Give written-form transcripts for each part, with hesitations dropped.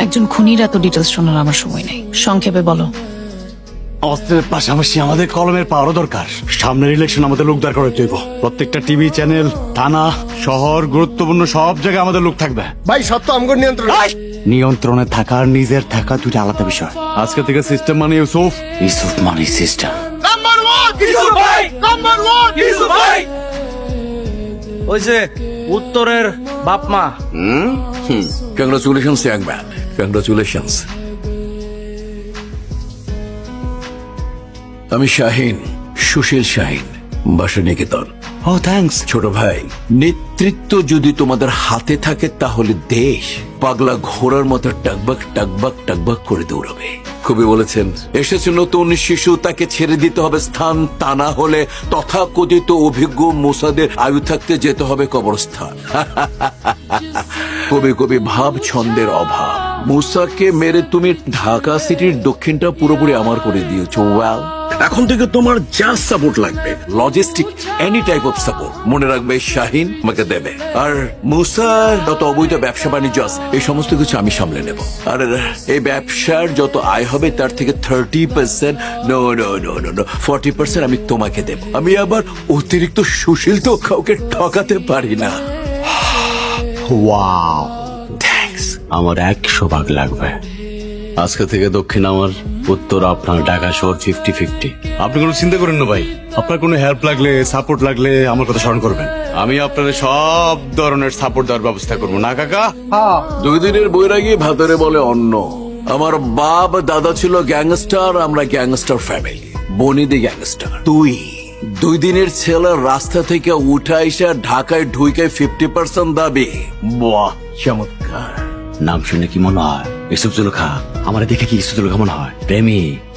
একজন খুনির এত ডিটেলস শোনার আমার সময় নেই, সংক্ষেপে বলো। অস্ত্রের পাশাপাশি আমাদের কলমের পাওয়ারও দরকার। সামনের ইলেকশন আমাদের লোক দরকার হইতে হইব। প্রত্যেকটা টিভি চ্যানেল, থানা, শহর, গুরুত্বপূর্ণ সব জায়গায় আমাদের লোক থাকবে। ভাই সত্য আমগর নিয়ন্ত্রণ। নিয়ন্ত্রণে থাকা আর নিজের থাকা দুইটা আলাদা বিষয়। আজকে থেকে সিস্টেম মানে ইউসুফ, ইউসুফ মানে সিস্টেম। নাম্বার 1 ইউসুফ ভাই, নাম্বার 1 ইউসুফ ভাই। ওই যে উত্তরের বাপ মা। Congratulations, young man. Congratulations. আমি শাহিন, সুশীল শাহিন, বাসা নিকেতন। ও থ্যাঙ্কস। ছোট ভাই, নেতৃত্ব যদি তোমাদের হাতে থাকে তাহলে দেশ পাগলা ঘোড়ার মতো টাকবাক টাকবাক টাকবাক করে দৌড়াবে। কবি বলেছেন, এসেছে নতুন শিশু, তাকে ছেড়ে দিতে হবে স্থান, তা না হলে তথাকথিত অভিজ্ঞ মুসাদের আয়ু থাকতে যেতে হবে কবরস্থান। কবি কবি ভাব ছন্দের অভাব। মুসাকে মেরে তুমি ঢাকা সিটির দক্ষিণটা পুরোপুরি আমার করে দিয়েছো। ওয়েল, এখন থেকে তোমার যা সাপোর্ট লাগবে, logistic, any type of support, মনে রাখবে শাহিন আমাকে দেবে। আর মুসার যত অবৈধ ব্যবসা বাণিজ্য আছে, এই সমস্ত কিছু আমি সামলে নেব। আর এই ব্যবসার যত আয় হবে তার থেকে 30%, no no no no no 40% আমি তোমাকে দেব। আমি আবার অতিরিক্ত সুশীল তো কাউকে ঠকাতে পারি না। Wow, thanks. আমার 100 ভাগ লাগবে। আজকে থেকে দক্ষিণ আমার, উত্তর আপনার, ঢাকা শহর 50-50। আপনি কোনো চিন্তা করেন না ভাই। আপনার কোনো হেল্প লাগলে, সাপোর্ট লাগলে আমার কথা স্মরণ করবেন। আমি আপনাদের সব ধরনের সাপোর্ট দেওয়ার ব্যবস্থা করবো, না কাকা? 2 দিনের বৈরাগী ভাতরে বলে অন্ন। আমার বাপ দাদা ছিল গ্যাংস্টার, আমরা গ্যাংস্টার ফ্যামিলি, বনিদি গ্যাংস্টার। 2 দিনের ছেলে রাস্তা থেকে উঠে এসে ঢাকায় ঢুকে 50% দাবি। বাহ, চমৎকার। নাম শুনে কি মনে হয় ইউসুফ জুলখা? আমার দেখে কি ইউসুফ জুলখা মনে হয়?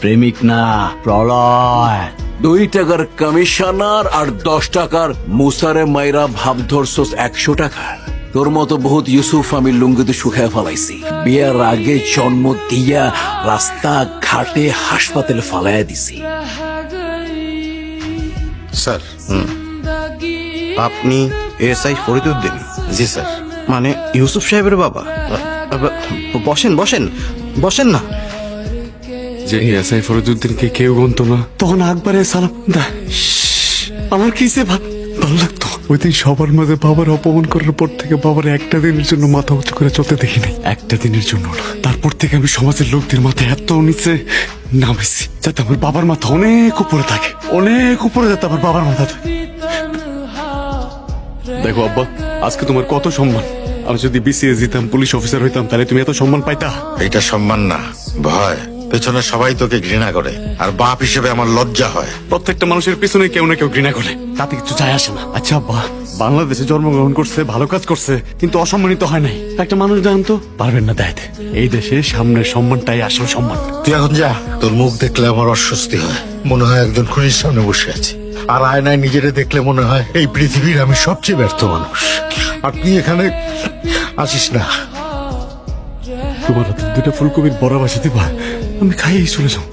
প্রেমিক না, প্রলয়। 2 টাকার কমিশনার আর 10 টাকার মুসারে মাইরা ভাব ধরছস 100 টাকার। তোর মতো বহুত ইউসুফ আমি লুঙ্গিতে শুকায় ফেলাইছি। বিয়ের আগে জন্ম দিয়া রাস্তা ঘাটে হাসপাতালে ফালাইয়া দিছি। স্যার, আপনি এসআই ফরিদউদ্দিন? জি স্যার। মানে ইউসুফ সাহেবের বাবা? বসেন বসেন বসেন না। যে এসআই ফরিদউদ্দিনকে কেউ গণতো না, তখন আকবরে সালাম দেয়। আমার কিসে ভালো লাগতো। ওই দিন সবার মাঝে বাবার অপমান করার পর থেকে বাবার একটা দিনের জন্য মাথা উঁচু করে চলতে দেখি নাই, একটা দিনের জন্য না। তারপর থেকে আমি সমাজের লোকদের মাথায় এত নিচে নামেছি যাতে আমার বাবার মাথা অনেক উপরে থাকে, অনেক উপরে যাতে আমার বাবার মাথা থাকে। দেখো আব্বা, আজকে তোমার কত সম্মান। আমি যদি বিসিএস দিতাম, পুলিশ অফিসার হইতাম, তাহলে তুমি এত সম্মান পাইতা? এটা সম্মান না, ভয়। পেছনে সবাই তোকে ঘৃণা করে, আর বাপ হিসেবে আমার লজ্জা হয়। প্রত্যেকটা মানুষের পিছনে কেউ না কেউ ঘৃণা করে, তাতে কিছু যায় আসে না। আচ্ছা আব্বা, বাংলাদেশে জন্মগ্রহণ করছে, ভালো কাজ করছে, কিন্তু অসম্মানিত হয় নাই। একটা মানুষ জানতো পারবেন না দেখাতে। এই দেশে সামনের সম্মানটাই আসল সম্মান। তুই এখন যা, তোর মুখ দেখলে আমার অস্বস্তি হয়। মনে হয় একজন খুনির সামনে বসে আছি। আর আয়নায় নিজেরে দেখলে মনে হয় এই পৃথিবীর আমি সবচেয়ে ব্যর্থ মানুষ। আর তুই এখানে আসিস না। তোমার হাতে 2টা ফুলকপির বড়া বাসা দিবা, আমি খাইয়েই চলে যাও।